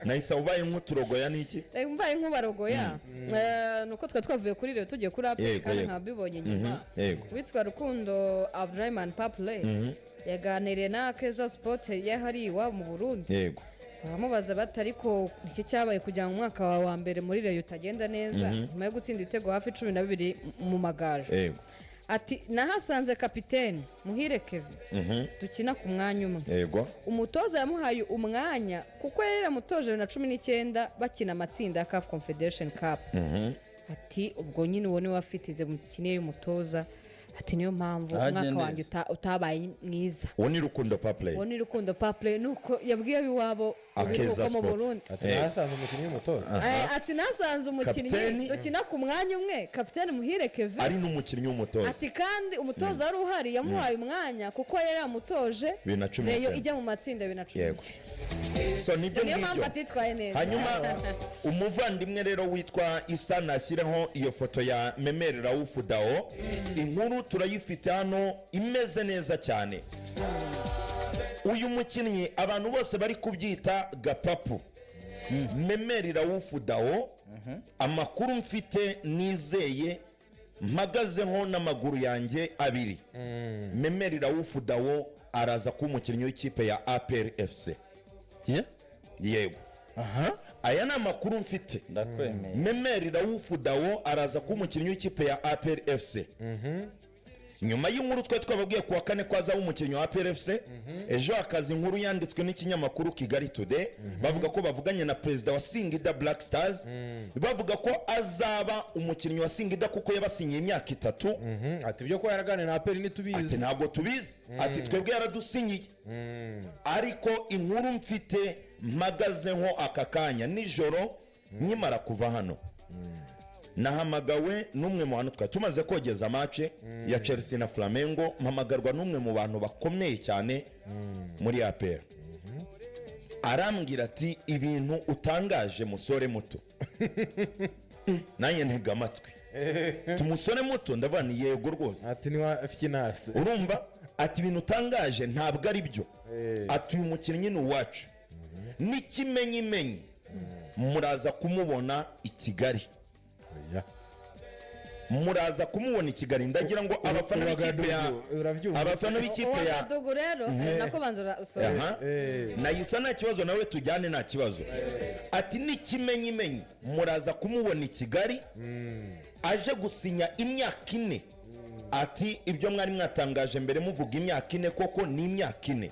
nahise ubaye nk'uturogoya niki mbaye nk'ubarogoya nuko twavuye kuri rero tugiye kuri APR kandi nkabibonye nyuma witwa Rukundo Abdurrahman Paple yaganiriye na Keza Sport yahari iwa mu Burundi yego bamubaza batariko iki cyabaye kugira ngo umwaka wa mbere muri Rayon utagenda neza nyuma yo gutsinda ibitego hafi 12 mu magaje yego ati nahasanze kapiteni Muhire Kevin dukina ku mwanya umwe yego umutoza yamuhaye umwanya kuko yari yamutoje na 19 bakina amatsinda ya CAF Confederation Cup ati ubwo nyine ubone wafitize mukiniye y'umutoza ati niyo mpamvu umwaka wanjye utabaye mwiza woni Rukundo Paple nuko yabwiye biwabo Akeza mu Burundi ati nasanze umukinnyi w'umutoza ati nasanze umukinnyi dukina ku mwanya umwe kapiteni Muhire Kevin ari n'umukinnyi w'umutoza ati kandi umutoza wari uhari yamuhaye umwanya kuko yari yamutoje Rayon ijya mu matsinda 2010 so nibyo mpamvu atitwaye neza hanyuma umuvandimwe rero witwa Isa nashyireho iyo foto ya Memeri Raouf Dao inkuru turayifite hano imeze neza cyane uyu mukinnyi abantu bose bari kubyita gapapu Memeri Raouf Dao amakuru mfite nizeye mpagazeho n'amaguru yanjye abiri Memeri Raouf Dao araza kuba umukinnyi w'ikipe ya APR FC yego aya ni amakuru mfite Memeri Raouf Dao araza kuba umukinnyi w'ikipe ya APR FC nyuma y'inkuru twababwiye kuwa kane ko azaba umukinnyi wa APR FC ejo akazi inkuru yanditswe n'ikinyamakuru Kigali Today bavuga ko bavuganye na perezida wa Singida Black Stars bavuga ko azaba umukinnyi wa Singida kuko yabasinyiye imyaka 3 ati byo ko yaraganira na APR nitubizi ati ntabwo tubizi ati twebwe yaradusinyiye ariko inkuru mfite mpagazeho aka kanya nijoro nkimara kuva hano nahamagawe n'umwe mu bantu tumaze kogeza match ya Chelsea na Flamengo mpamagarwa n'umwe mu bantu bakomeye cyane muri APR arambwira ati ibintu utangaje musore muto nanjye ntega amatwi tumusore muto ndabana yego rwose ati niwa finance urumva ati ibintu utangaje ntabwo ari byo ati uyu mukinnyi ni uwacu n'ikimenyimenyi muraza kumubona i Kigali muraza kumubona i Kigali ndagira ngo abafana b'ikipe ya Gadugu rero nako banzura usora nayisa nta kibazo nawe tujyane nta kibazo ati n'ikimenyimenyi muraza kumubona i Kigali aje gusinya imyaka 4 ati ibyo mwari mwatangaje mbere muvuga imyaka 4 koko ni imyaka 4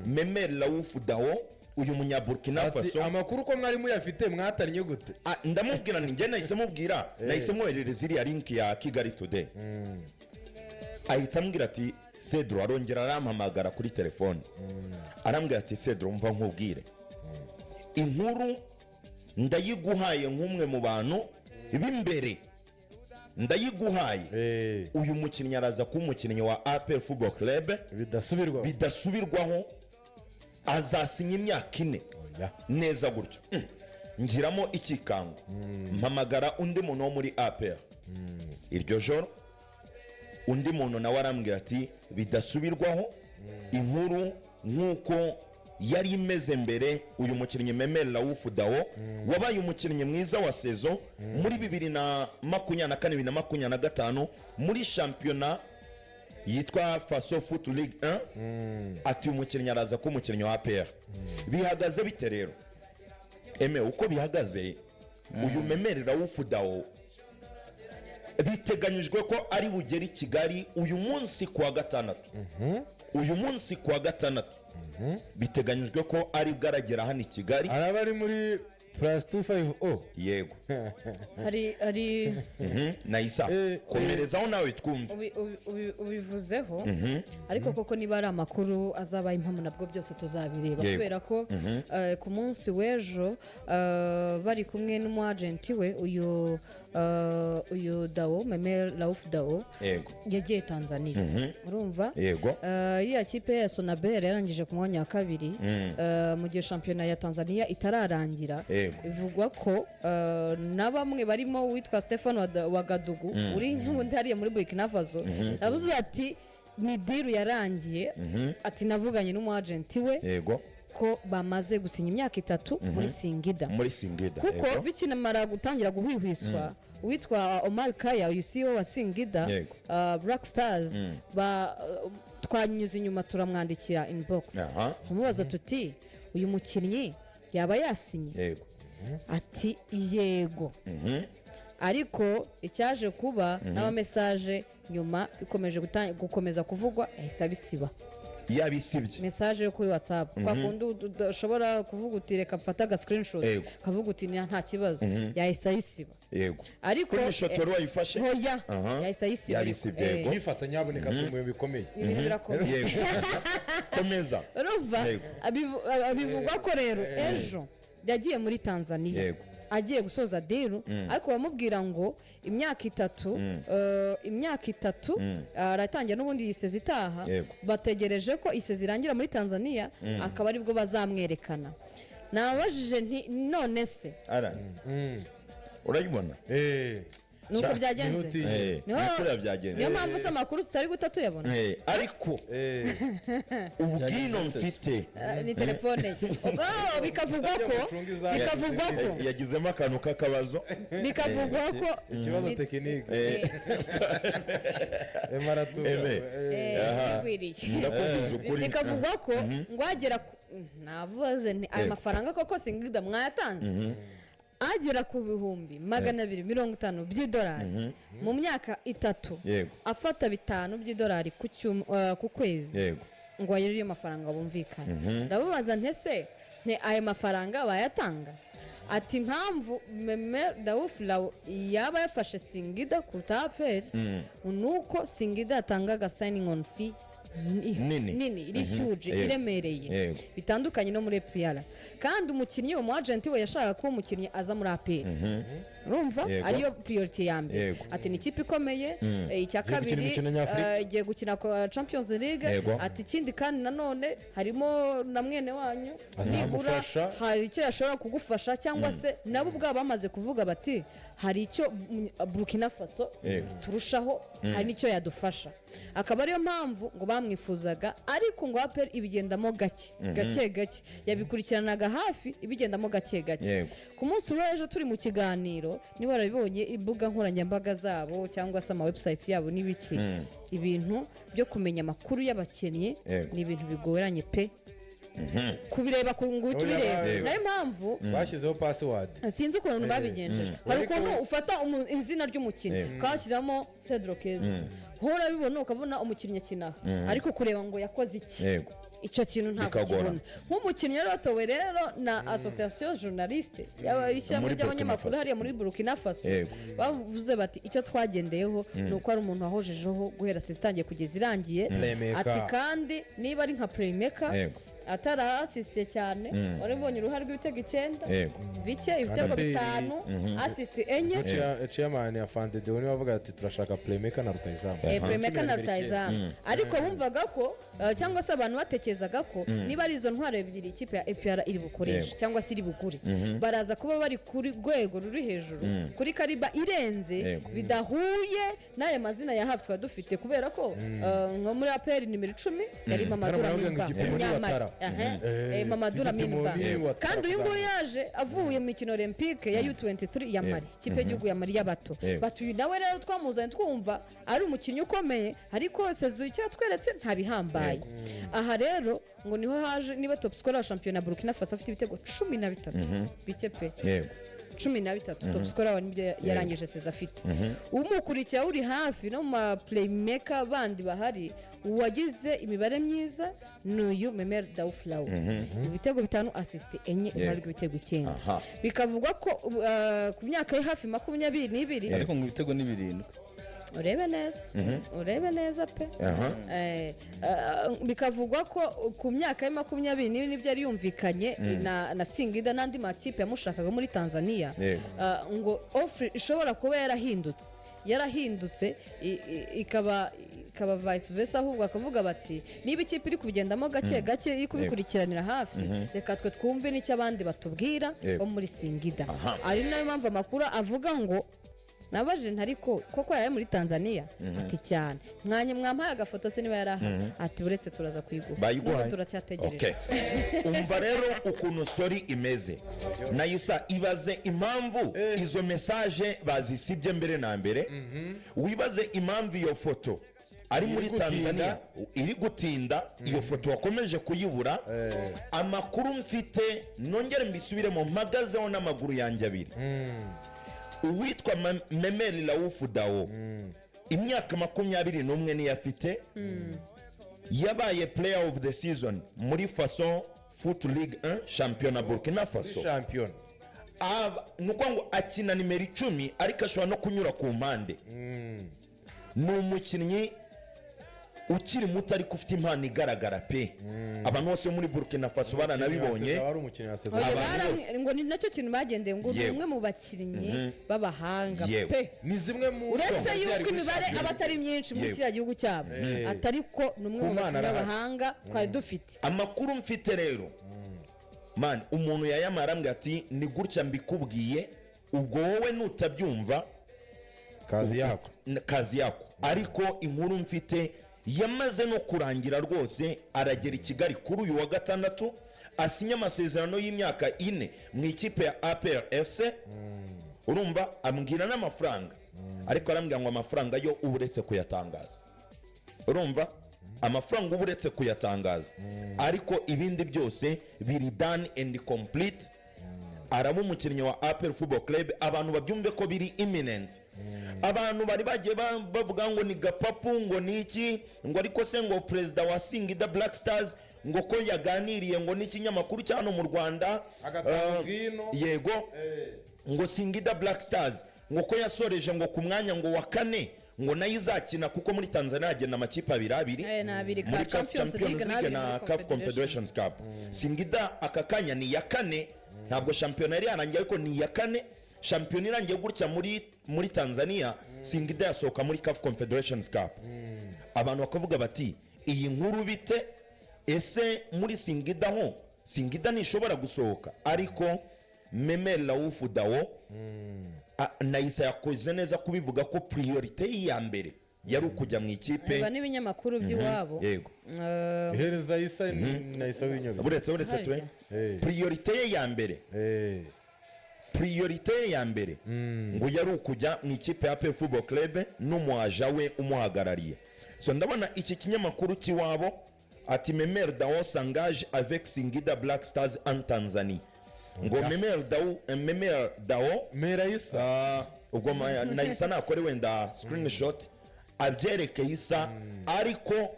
Memeri Raouf Dao uyu munyaburkina Faso amakuru ko mwari muyafite mwatarnye gute ndamubwira ninjye nahise mubwira nahise mwoherereza iriya link ya Kigali Today ahita ambwira ati Cedro arongera arampamagara kuri telefone arambwira ati Cedro mva nkubwire inkuru ndayiguhaye nk'umwe mu bantu b'imbere ndayiguhaye uyu mukinnyi araza kuba umukinnyi wa APR Football Club bidasubirwaho azasinya imyaka 4 neza gutyo ngiramo ikikango mpamagara undi muntu wo muri APR iryo joro undi muntu nawe arambwira ati bidasubirwaho inkuru nkuko yari imeze mbere uyu mukinnyi Memeri Raouf Dao wabaye umukinnyi mwiza wa sezo muri 2024-2025 muri championnat yitwa Faso Foot League 1 ati umukinnyi araza ko umukinnyi wa APR bihagaze bite rero uko bihagaze uyu Memeri Raouf Dao biteganyijwe ko ari bugeri Kigali uyu munsi kuwa gatandatu biteganyijwe ko ari bwaragera hano i Kigali arabari muri +250 yego hari nayisa komerezaho nawe twumva ubivuzeho ariko koko niba ari amakuru azaba impamo nabwo byose tuzabireba kubera ko ku munsi w'ejo bari kumwe n'umwagenti we uyu Dao Memeri Raouf Dao yagiye Tanzania urumva iya kipe ya Sonabel yarangije ku mwanya wa 2 mu gihe shampiyona ya Tanzania itararangira bivugwa ko na bamwe barimo witwa Stefano wa Gadugu uri nk'undi hariya muri Burkina Faso yavuze ati ni deal yarangiye ati navuganye n'umwagenti we ko bamaze gusinya imyaka 3 muri Singida kuko bikinamara gutangira guhwihwiswa witwa Omar Kaya CEO wa Singida Black Stars twanyuze inyuma turamwandikira inbox kumubaza tuti uyu mukinnyi yaba yasinye ati yego ariko icyaje kuba n'ama message nyuma ikomeje gukomeza kuvugwa yahise abisiba yabisibye message yo kuri WhatsApp kwa kundi ushobora kuvuga uti reka mfata aga screenshot kavuga uti nta kibazo yahise ayisiba ariko screenshot wayifashe hoya yahise ayisiba yabisibye bifatanya aboneka mu bikomeye komeza urumva abivugwa ko rero ejo yagiye muri Tanzania agiye gusoza deal ariko bamubwira ngo imyaka 3 aratangira n'ubundi yiseze itaha bategereje ko iseze irangira muri Tanzania akaba aribwo bazamwerekana nabajije nti none se urayibona nuko byagenze niyo mpamvu se amakuru tutari gutatu yabona ariko ubwino mfite ni telefone ye bikavugwa ko yagizemo akantu k'akabazo bikavugwa ko ikibazo tekinike bikavugwa ko ngwagera navuze nti aya mafaranga koko Singida mwayatanze agera ku bihumbi 250 by'idolari mu myaka 3 afata 5 by'idolari ku kwezi ngo ayiri mafaranga bumvikana ndabubaza ntese aya mafaranga bayatanga ati impamvu Memer Daouf Law yaba yafashe Singida ku APR nuko Singida yatangaga signing on fee nini iri huge iremereye bitandukanye no muri APR kandi umukinnyi mu agent we yashaka ko umukinnyi aza muri APR urumva ariyo priority ya mbere ati ni ikipe ikomeye icya kabiri igiye gukina Champions League ati ikindi kandi nanone harimo na mwene wanyu nibura hari icyo yashobora kugufasha cyangwa se nabo ubwabo bamaze kuvuga bati hari icyo Burkina Faso turushaho hari nicyo yadufasha akaba ariyo mpamvu ngo bamwifuzaga ariko ngo APR ibigendamo gake yabikurikiranaga hafi ibigendamo gake ku munsi w'ejo turi mu kiganiro niba barabibonye imbuga nkoranyambaga zabo cyangwa se ama website yabo n'ibiki ibintu byo kumenya amakuru y'abakinnyi ni ibintu bigoranye pe kubireba kungutu bireba nayo mpamvu bashyizeho password sinzi ukuntu babigenjeje hari ukuntu ufata izina ry'umukinnyi kashyiramo Cedro Keza hora bibona ukabona umukinnyi akina ariko kureba ngo yakoze iki icyo kintu ntabwo kibona nk'umukinnyi rero watowe rero na association journaliste y'abishyira y'abanyamakuru hariya muri Burkina Faso bavuze bati icyo twagendeyeho nuko ari umuntu wahojejeho guhera sistangiye kugeza irangiye ati kandi niba ari nka playmaker atara assist cyane waribonye uruhare rw'ibitego 9 bike ibitego 5 assist enye chairman ya Fande Deoni bavuga ati turashaka playmaker na rutayizamu playmaker na rutayizamu ariko bumvaga ko cyangwa se abantu batekerezaga ko niba ari izo ntwaro ebyiri ikipe ya APR iri bukoresha cyangwa se iri bugure baraza kuba bari kuri rwego ruri hejuru kuri kariba irenze bidahuye n'aya mazina ya hafi twa dufite kubera ko nko muri APR nimero 10 yari Mamadou Lamine kandi uyu nguyu yaje avuye mu mikino Olympique ya U23 ya Mali ikipe y'igihugu ya Mali y'abato batuye nawe rero twamuzanye twumva ari umukinnyi ukomeye ariko sezo icyo tweretse nta bihambaye aha rero ngo niho haje niba top scorer wa championnat Burkina Faso afite ibitego 13 bike pe 13 top scorer wa nibyo yarangije seza afite umukurikiye uri hafi no ma playmaker bandi bahari uwagize imibare myiza n'uyu Memer Daouf Law ibitego 5 assist enye bari ibitego 9 bikavugwa ko ku myaka ye hafi 22 ariko ngo ibitego ni 7 urebe neza pe bikavugwa ko ku myaka ya 22 nibyo yari yumvikanye na Singida n'andi makipe yamushakaga muri Tanzania ngo offer ishobora kuba yarahindutse ikaba vice versa ahubwo akavuga bati niba ikipe iri kubigendamo gake iri kubikurikiranira hafi reka twe twumve n'icyo abandi batubwira bo muri Singida ari nayo mpamvu amakuru avuga ngo nabaje ntariko koko yari muri Tanzania ati cyane mwampaye agafoto se niba yarahaze ati uretse turaza kwigura turacyategereje umva rero ukuntu story imeze Nayisa ibaze impamvu izo message bazisibye mbere na mbere wibaze impamvu iyo foto ari muri Tanzania iri gutinda iyo foto wakomeje kuyibura amakuru mfite nongere mbisubiremo mpagazeho n'amaguru yanjye abiri uwitwa Memeli Raouf Dao imyaka 21 niyo afite yabaye player of the season muri Faso Foot League 1 champion Burkina Faso champion nuko ngo akina nimero 10 ariko ashobora no kunyura ku mpande ni umukinnyi ukiri muto ariko ufite impano igaragara pe abantu bose muri Burkina Faso baranabibonye ngo ni nacyo kintu bagendeye ngo ni umwe mu bakinnyi b'abahanga pe ni zimwe mu uretse yuko imibare abatari myinshi muri kiriya gihugu cyabo atari ko ni umwe mu bakinnyi b'abahanga twari dufite amakuru mfite rero man umuntu yayamara ambwe ati ni gutya mbikubwiye ubwo wowe nutabyumva kazi yako ariko inkuru mfite yamaze no kurangira rwose aragera i Kigali kuri uyu wa gatandatu asinya amasezerano y'imyaka 4 mu ikipe ya APR FC urumva ambwira n'amafaranga ariko arambwira ngo amafaranga yo uburetse kuyatangaza urumva amafaranga uburetse kuyatangaza ariko ibindi byose biri done and complete araba umukinnyi wa APR Football Club abantu babyumve ko biri imminent abantu bari bagiye bavuga ngo ni gapapu ngo ni iki ngo ariko se ngo perezida wa Singida Black Stars ngo ko yaganiriye ngo n'ikinyamakuru cyano mu Rwanda yego ngo Singida Black Stars ngo ko yasoreje ngo ku mwanya ngo wa 4 ngo nayo izakina kuko muri Tanzania agenda amakipe abiri muri Champions League na CAF Confederations Cup Singida akakanya ni ya 4 ntabwo shampiyona yari yarangiye ariko ni ya 4 shampiyona irangiye gutya muri Tanzania Singida yasohoka muri CAF Confederations Cup abantu bakavuga bati iyi nkuru bite ese muri Singida nishobora gusohoka ariko Memeli Raouf Dao Nayisa yakoze neza kubivuga ko priority ya mbere yari ukujya mu ikipe aba n'ibinyamakuru by'iwabo yego hereza Isa Nayisa w'inyobe buretse twe priority ya mbere ngo yari ukujya mu ikipe ya APR Football Club n'umuaja we umuhagarariye so ndabona iki kinyamakuru kiwabo ati Memeli Dao s'engage avec Singida Black Stars en Tanzanie ngo Memeli Dao Merayisa ubwo Nayisa nakore wenda screenshot abyereke Isa ariko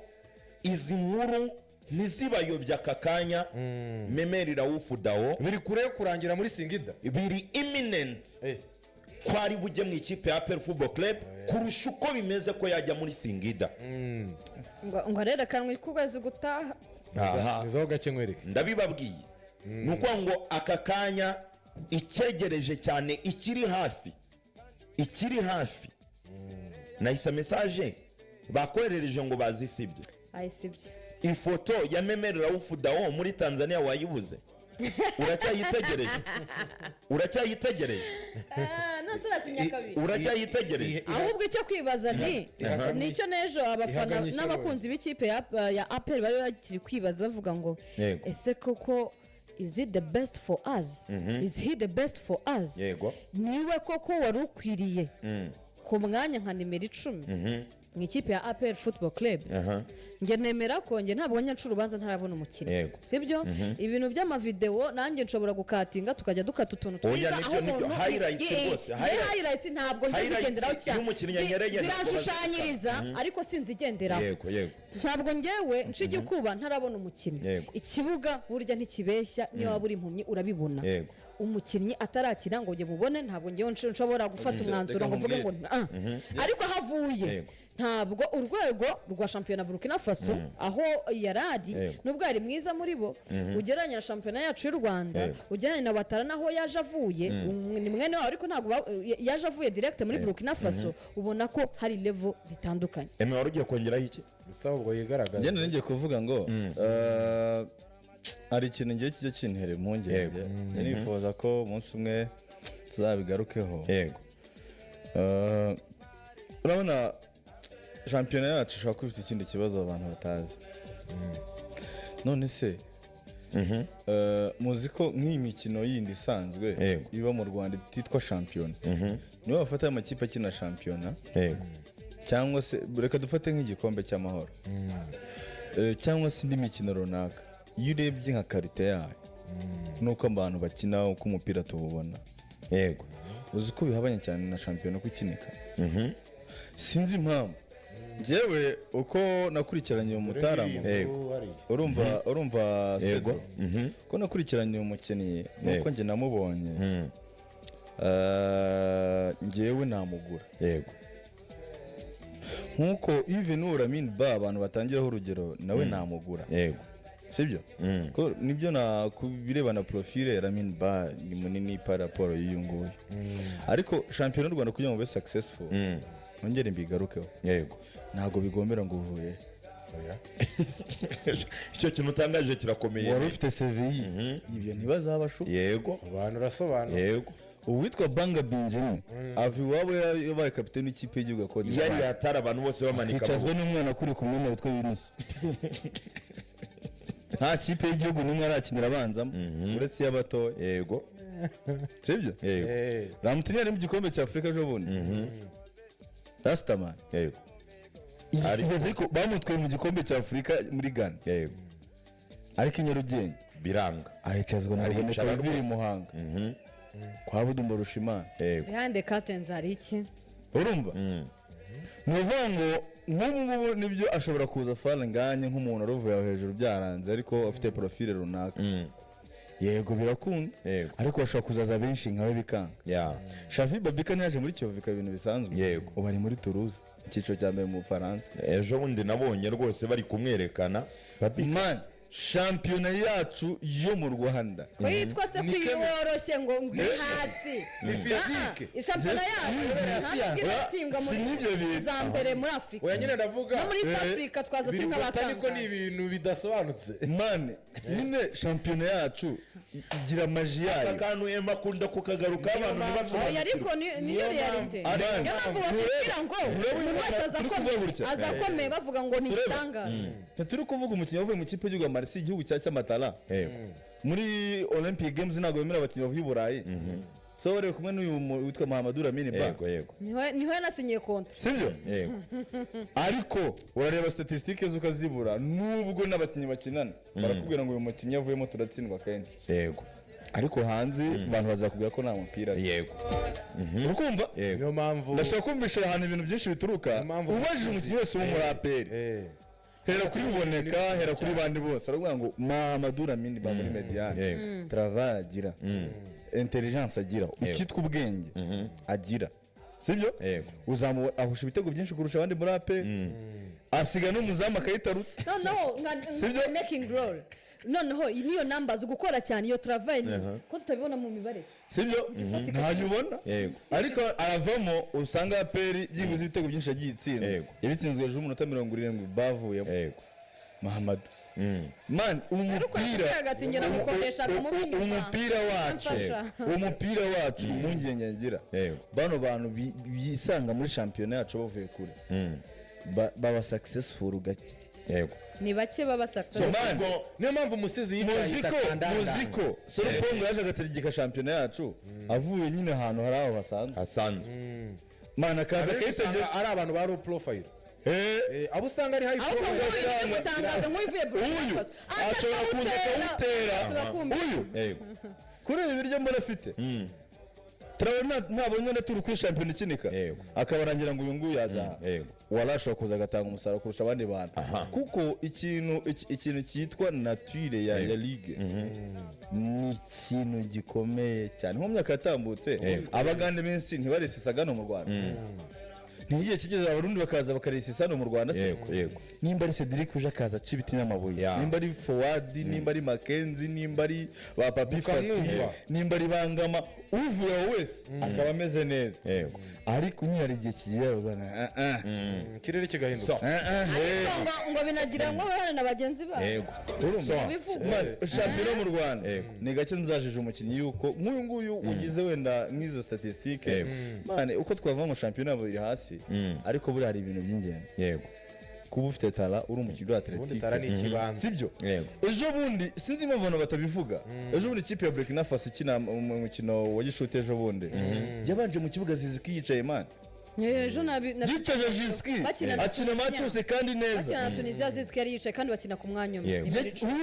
izi nkuru ntizibayobya akakanya Memeli Raouf Dao biri kure kurangira muri Singida biri imminent kwari bujye mu ikipe ya APR Football Club kurusha uko bimeze ko yajya muri Singida ngo rero kanwe kugazi gutaha nizo gake nkwereke ndabibabwiye nuko ngo akakanya icyegereje cyane ikiri hafi Nayisa message bakoherereje ngo bazisibye ayisibye ifoto ya Memeli Raouf Dao muri Tanzania wayibuze uracyayitegereje uracyayitegereje ahubwo icyo kwibaza nicyo nejo abafana n'abakunzi b'ikipe ya APR bari bakiri kwibaza bavuga ngo ese koko is it the best for us is he the best for us niwe koko wari ukwiriye ku mwanya nka nimero 10 mu ikipe ya APR Football Club nge nemera ko nge ntabwo nyanshura ubanza ntarabona umukino sibyo ibintu by'amavideo nanjye nshobora gukatinga tukajya dukata utuntu twiza aho umuntu highlights ntabwo nzigenderaho cyane ziranshushanyiriza ariko sinzigenderaho ntabwo ngewe nshije kuba ntarabona umukino ikibuga burya ntikibeshya niyo waba uri impumyi urabibona umukinnyi atarakina ngo nge mubone ntabwo ngewe nshobora gufata umwanzuro ngo mvuge ngo ariko havuye ntabwo urwego rwa shampiyona Burkina Faso aho yaradi nubwo ari mwiza muri bo ugereranya na shampiyona yacu y'u Rwanda ugereranya na Watara naho yaje avuye ni mwene wawe ariko ntabwo yaje avuye direct muri Burkina Faso ubona ko hari level zitandukanye wari ugiye kongeraho iki bisa ubwo yigaragaza ngende ngiye kuvuga ngo ari ikintu ngiye kijya kintere impungenge nifuza ko umunsi umwe tuzabigarukeho yego urabona shampiyona yacu ishobora kuba ifite ikindi kibazo abantu batazi. None se muzi ko nk'iyi mikino yindi isanzwe iba mu Rwanda ititwa shampiyona, niba bafata amakipe akina shampiyona cyangwa se reka dufate nk'igikombe cy'amahoro cyangwa se indi mikino runaka, iyo urebye nka karite yayo nuko abantu bakina, uko umupira tuwubona, yego uzi ko bihabanye cyane na shampiyona ko ikinika. Sinzi impamvu njyewe uko nakurikiranye umutaramu, urumva Sego, ko nakurikiranye umukinnyi nuko njye namubonye, njyewe namugura, yego nkuko even Lamine Ba abantu batangiraho urugero nawe namugura, yego sibyo ko nibyo nakubireba na profile ya Lamine Ba ni munini par rapport y'uyu nguyu, ariko shampiyona y'u Rwanda kugira ngo be successful ongere mbigarukeho, yego ntago bigombera ngo uvuye icyo kintu utangaje kirakomeye, wari ufite CVI ibyo ntibazabashuka, yego sobanura yego uwitwa Banga Benjamin ava iwabo yabaye kapiteni w'ikipe y'igihugu ya Cote d'Ivoire, yari yatara abantu bose bamanika akicazwa n'umwana kuri ku mwanya witwa Yunus. Nta kipe y'igihugu n'umwe arakinira abanzamo uretse y'abatoya, yego sibyo, yego Ramutini ari mu gikombe cya Afurika ejo bundi, Rastaman, yego ariko bamutwaye mu gikombe cya Afurika muri Ghana, yego ariko Nyarugenge biranga, aricazwa na Ruboneka Biviri Muhanga kwa Budumba Rushimana, yego behind curtains hari iki urumva. Nuvuga ngo nk'ubu nibyo ashobora kuza fara nganye nk'umuntu aruvuye aho hejuru byaranze, ariko afite profile runaka, yego birakunze, ariko bashobora kuzaza benshi nkawe bikanga. Shafi Babika ntiyaje muri Kiyovu bikaba ibintu bisanzwe, yego ubu ari muri Toulouse icyiciro cya mbere mu Bufaransa. Ejo bundi nabonye rwose bari kumwerekana man shampiyona yacu yo mu Rwanda ko yitwa se kwiyoroshye ngo ngwi hasi ni physique, shampiyona yacu ntabwo muri za mbere muri Afrika, oya nyine ndavuga no muri South Africa twaza tuka batanga, ariko ni ibintu bidasobanutse man. Nyine shampiyona yacu igira maji yayo, akantu Emma akunda kukagaruka abantu ntibasobanukirwa, ariko niyo realite, niyo mpamvu bakubwira ngo umuntu wese azakomeye bavuga ngo ni igitangaza. Turi kuvuga umukinnyi wavuye mu kipe y'igihugu Marseille igihugu cya Matala, muri Olympic Games ntabwo bemera abakinnyi bavuye i Burayi, so bari kumwe n'uyu witwa Mahamadou Lamine Ba, yego niho yanasinyiye kontra, sibyo, yego ariko urareba statistique zukazibura, nubwo n'abakinnyi bakinana barakubwira ngo uyu mukinnyi yavuyemo turatsindwa kenshi, yego ariko hanze abantu bazakubwira ko nta mupira, yego urukumva. niyo mpamvu ndashaka kumvisha ahantu ibintu byinshi bituruka, ubajije umukinnyi wese wo muri APR hera kuri Ruboneka, hera kuri bandi bose aravuga ngo Mahamadou Lamine Ba muri Mediane travail agira, intelligence agira, ukitwa ubwenge agira, sibyo, uzamu ahusha ibitego byinshi kurusha abandi muri APR, asiga n'umuzamu akayitarutse, noneho nka making goal, noneho niyo numbers gukora cyane, iyo travail ko tutabibona mu mibare, sibyo ntanyubona, ariko aravamo usanga APR byibuze ibitego byinshi yagiye itsinda, yabitsinzwe ejo umunota 70 bavuyemo, Mahamadou man umupira wacu impungenge ngira, bano bantu bisanga muri shampiyona yacu bavuye kure baba successful gake, yego ni bake baba successful. Niyo mpamvu umusizi muziko Soropongo yaje agategeka shampiyona yacu avuye nyine ahantu hari aho hasanzwe man akaza kayitege ari abantu ba low profile, abo usanga ari high profile, gutangaza nk'uvuye Burkina Faso ashobora kuza akawutera uyu kureba ibiryo mbona afite, turabona ntabonye na turi kuri shampiyona ikinika, akabarangira ngo uyu nguyu yaza warashobora kuza agatanga umusaruro kurusha abandi bantu, kuko ikintu cyitwa nature ya ligue ni ikintu gikomeye cyane. Mu myaka yatambutse abagande benshi ntibaresesagano mu Rwanda, n'igihe kigeze abarundi bakaza bakarisisa hano mu Rwanda se yego nimba ari Cedric uje akaza aca ibiti n'amabuye nimba ari Forward nimba ari Mackenzie nimba ari ba Papi Fati nimba ari Bangama uvuye aho wese akaba ameze neza ariko nyine hari igihe kigira bana kirere kigahinduka ngo binagira ngo bana na bagenzi babo yego shampiyona mu Rwanda ni gake nzajije umukinnyi yuko nk'uyu nguyu ugize wenda nk'izo statistique mane uko twavuga ngo shampiyona buri hasi ariko buri hari ibintu by'ingenzi yego kuba ufite tara uri umukinnyi wa Athletic sibyo ejo bundi sinzi impamvu abantu batabivuga ejo bundi ikipe ya Burkina Faso ikina umukino wa gishuti ejo bundi yabanje mu kibuga Ziziki yicaye man ejo yicaje Ziziki akina match yose kandi neza bakina Tunisia Ziziki yari yicaye kandi bakina ku mwanya umwe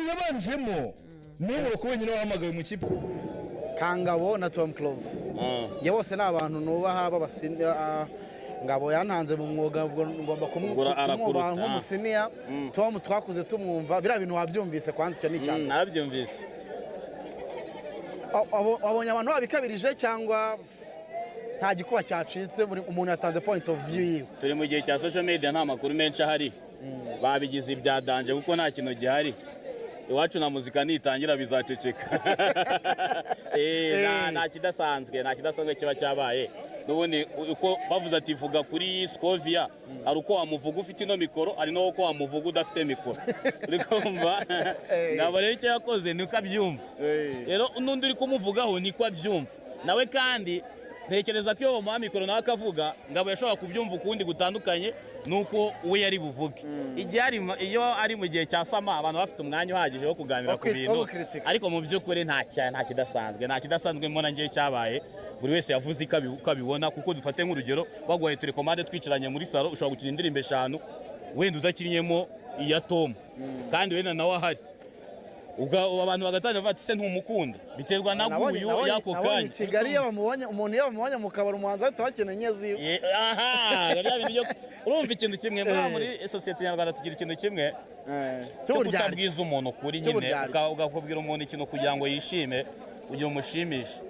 yabanjemo niba ko wenyine wahamagaye mu kipe Kangabo na Tom Close ye bose ni abantu nubaha babasiniya Ngabo yantanze mu mwuga ngomba kumwubaha nk'umusiniya Tom twakuze tumwumva bira bintu wabyumvise kwanza icyo ni cyane nabyumvise abonye abantu babikabirije cyangwa nta gikuba cyacitse umuntu yatanze point of view yiwe turi mu gihe cya social media nta makuru menshi ahari babigize ibya danje kuko nta kintu gihari iwacu na muzika nitangira bizaceceka nta kidasanzwe kiba cyabaye n'ubundi uko bavuze ati vuga kuri Scovia hari uko wamuvuga ufite ino mikoro ari no uko wamuvuga udafite mikoro uri kumva ngabo rero icyo yakoze niko abyumva rero n'undi uri kumuvugaho niko abyumva nawe kandi ntekereza ko iyo bamuha mikoro nawe akavuga ngabo yashobora kubyumva ukundi gutandukanye nuko we yari buvuge iyo ari mu gihe cya sama abantu bafite umwanya uhagije wo kuganira ku bintu ariko mu by'ukuri nta kidasanzwe mbona ngiye cyabaye buri wese yavuze ko abibona kuko dufate nk'urugero baguhaye telekomande twicaranye muri salo ushobora gukina indirimbo 5 wenda udakinyemo iya Tom kandi wenda nawe ahari abantu bagatangira bati se ntumukunda biterwa na guyu yako kanya Kigali yabamubonye umuntu yabamubonye mu kabari umuhanzi ahita bakina nyezi urumva ikintu kimwe muri societe nyarwanda tugira ikintu kimwe cyo kutabwiza umuntu kuri nyine ugakubwira umuntu ikintu kugira ngo yishime kugira umushimishe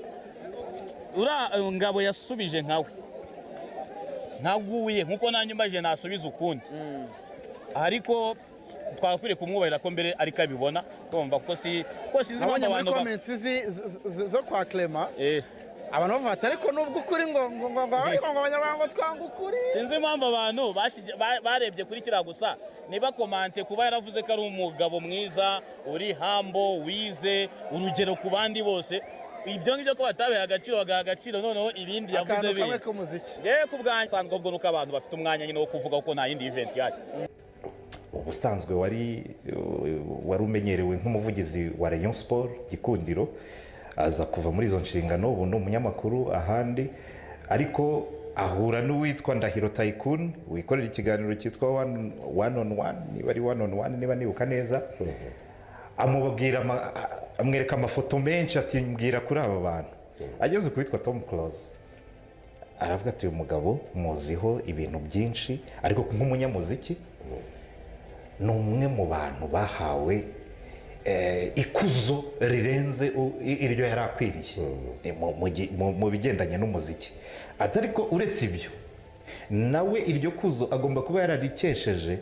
Ngabo yasubije nkawe nkaguye nkuko nanjye mbaje nasubiza ukundi ariko twakwiriye kumwubahira ko mbere ariko abibona kumva ko sinzi abantu muri comments zo kwa Clement abantu bafata ariko nubwo ukuri ngo abanyarwanda twanga ukuri sinzi impamvu abantu barebye kuri kiriya gusa niba komante kuba yaravuze ko ari umugabo mwiza uri hambo wize urugero ku bandi bose ibyo ngibyo ko batabiha agaciro bagaha agaciro noneho ibindi yavuze bindi ku bwanjye sanzwe ubwo nuko abantu bafite umwanya nyine wo kuvuga ko nta yindi event yari ubusanzwe wari umenyerewe nk'umuvugizi wa Rayon Sport Gikundiro aza kuva muri izo nshingano ubu ni umunyamakuru ahandi ariko ahura n'uwitwa Ndahiro Tycoon wikorera ikiganiro cyitwa one on one niba ari one on one niba nibuka neza amwereka amafoto menshi ati mbwira kuri aba bantu ageze kuwitwa Tom Close aravuga ati uyu mugabo muziho ibintu byinshi ariko nk'umunyamuziki ni umwe mu bantu bahawe ikuzo rirenze iryo yari akwiriye mu bigendanye n'umuziki ariko uretse ibyo nawe iryo kuzo agomba kuba yararikesheje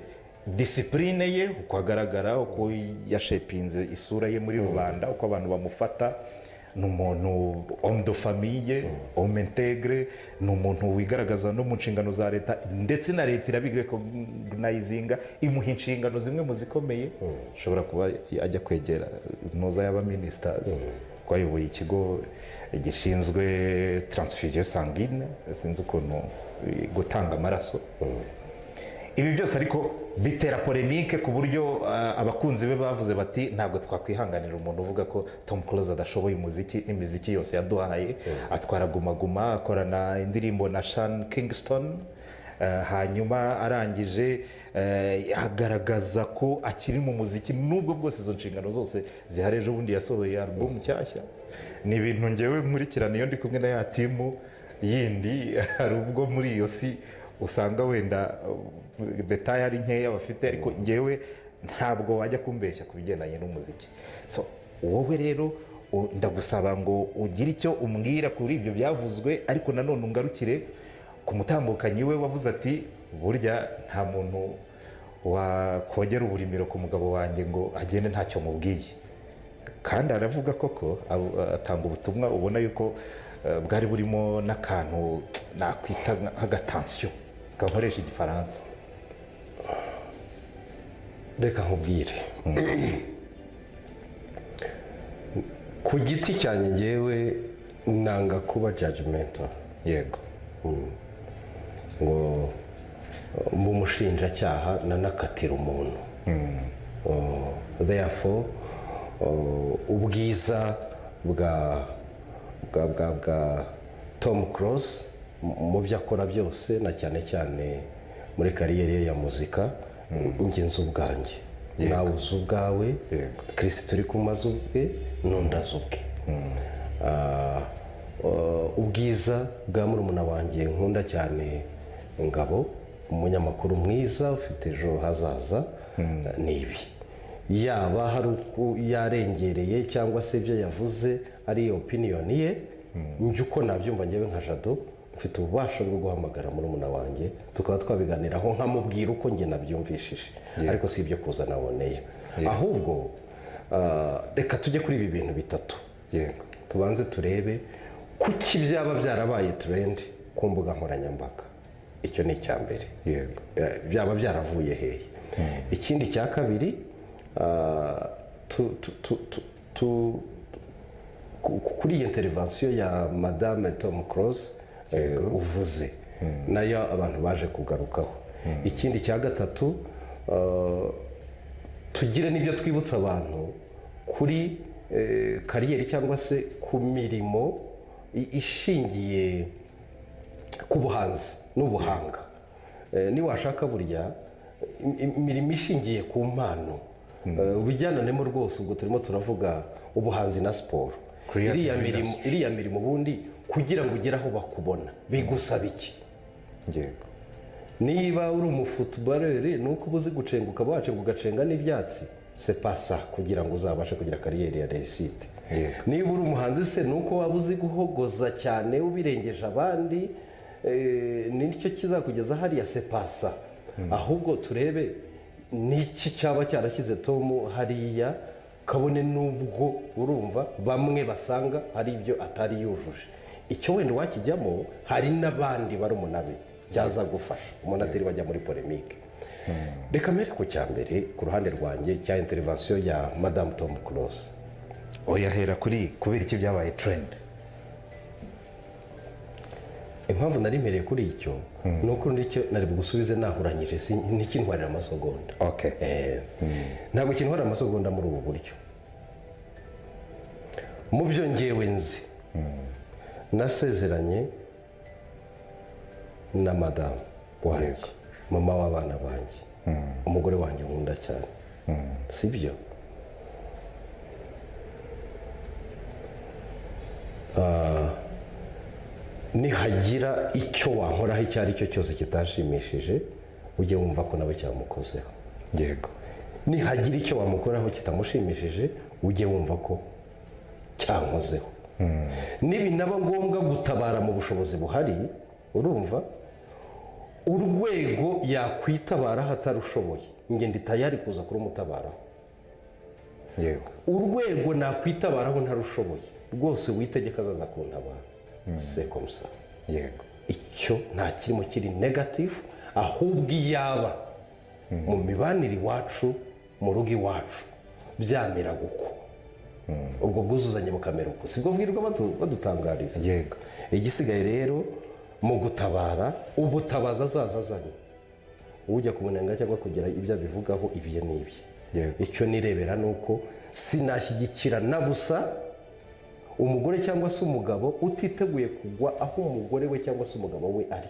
disipurine ye uko agaragara uko yashepinze isura ye muri rubanda uko abantu bamufata ni umuntu homme de famille homme integre ni umuntu wigaragaza no mu nshingano za leta ndetse na leta irabirekonayizinga imuha inshingano zimwe mu zikomeye ashobora kuba ajya kwegera noza y'abaministers twayoboye ikigo gishinzwe transfusion sanguine sinzi ukuntu gutanga amaraso ibi byose ariko bitera polemique ku buryo abakunzi be bavuze bati ntabwo twakwihanganira umuntu uvuga ko Tom Close adashoboye umuziki n'imiziki yose yaduhaye atwara Guma Guma akorana indirimbo na Sean Kingston hanyuma arangije agaragaza ko akiri mu muziki nubwo bwose izo nshingano zose zihari ejo bundi yasohoye album nshyashya ni ibintu ngewe nkurikirana iyo ndi kumwe na ya timu yindi hari ubwo muri iyo si usanga wenda detaye ari nkeya bafite ariko ngewe ntabwo wajya kumbeshya ku bigendanye n'umuziki so wowe rero ndagusaba ngo ugire icyo umbwira kuri ibyo byavuzwe ariko nanone ungarukire ku mutambukanyi we wavuze ati burya nta muntu wakongera uburimiro ku mugabo wanjye ngo agende ntacyo mubwiye, kandi aravuga koko atanga ubutumwa ubona yuko bwari burimo n'akantu nakwita nk'agatansiyo gakoresha igifaransa. reka nkubwire ku giti cyanjye ngewe nanga kuba judgmental. Yego. ngo mbe umushinjacyaha nanakatira umuntu. Therefore ubwiza bwa Tom Close mu byo akora byose na cyane cyane muri kariyeri ye ya muzika, ingenzi ubwanjye nawe uzi ubwawe, Chris turi kumaze ubwe n'undi azi ubwe. Ubwiza bwa murumuna wanjye nkunda cyane Ngabo, umunyamakuru mwiza ufite ejo hazaza, ni ibi yaba hari uko yarengereye cyangwa se ibyo yavuze ari opinion ye, njye uko nabyumva ngewe nka Jado mfite ububasha bwo guhamagara murumuna wanjye tukaba twabiganiraho nkamubwira uko njye nabyumvishije, ariko si ibyo kuza naboneye. Ahubwo reka tujye kuri ibi bintu bitatu. Yego. Tubanze turebe kuki byaba byarabaye trend ku mbuga nkoranyambaga. Icyo ni icya mbere. Yego. Byaba byaravuye hehe. Ikindi cya kabiri, kuri iyi intervention ya Madame Tom Close uvuze nayo abantu baje kugarukaho. Ikindi cya gatatu, tugire n'ibyo twibutsa abantu kuri kariyeri cyangwa se ku mirimo ishingiye ku buhanzi n'ubuhanga. Niwashaka burya imirimo ishingiye ku mpano bijyananemo rwose, ubwo turimo turavuga ubuhanzi na siporo. Iriya mirimo ubundi kugira ngo ugere aho bakubona bigusaba iki? Yego. Niba uri umufutubareri nuko ubuzi gucenga ukaba wacenga ugacenga n'ibyatsi, c'est pas ça kugira ngo uzabashe kugira kariyeri ya réussite. Niba uri umuhanzi se nuko waba uzi guhogoza cyane ubirengeje abandi, nicyo kizakugeza hariya, c'est pas ça. Ahubwo turebe niki cyaba cyarashyize Tom hariya, kabone nubwo urumva bamwe basanga hari ibyo atari yujuje. Icyo wenda wakijyamo hari n'abandi barumuna be byaza gufasha umuntu atari bajya muri polemique. Reka mbere ku cya mbere ku ruhande rwanjye cya intervention ya Madame Tom Close. Oyahera kuri kubera iki byabaye trend. Impamvu nari mpereye kuri icyo nuko nicyo nari bugusubize nahuranyije ntikintwarira amasegonda. Okay. Ntabwo kintwarira amasegonda muri ubu buryo. Mu byo ngewe nzi nasezeranye na Madame wanjye, mama w'abana banjye, umugore wanjye nkunda cyane, sibyo? Nihagira icyo wankoraho icyo ari cyo cyose kitashimishije, ujye wumva ko nawe cyamukozeho. Yego. Nihagira icyo wamukoraho kitamushimishije, ujye wumva ko cyankozeho. Nibinaba ngombwa gutabara mu bushobozi buhari, urumva urwego yakwitabaraho atarushoboye, nge ndi tayari kuza kuri umutabaraho. Yego. Urwego nakwitabaraho ntarushoboye rwose witegeka azaza kuntabara. C'est comme ça. Yego. Icyo nta kirimo kiri negative, ahubwo iyaba mu mibanire iwacu mu rugo iwacu byamera uko, ubwo bwuzuzanye bukamera uko, sibwo bwirirwa badutangariza. Yego. Igisigaye rero mu gutabara, ubutabaza azaza azanye ujya kubunenga cyangwa kugira ibyo abivugaho ibiye n'ibi. Icyo nirebera nuko sinashyigikira na busa umugore cyangwa se umugabo utiteguye kugwa aho umugore we cyangwa se umugabo we ari.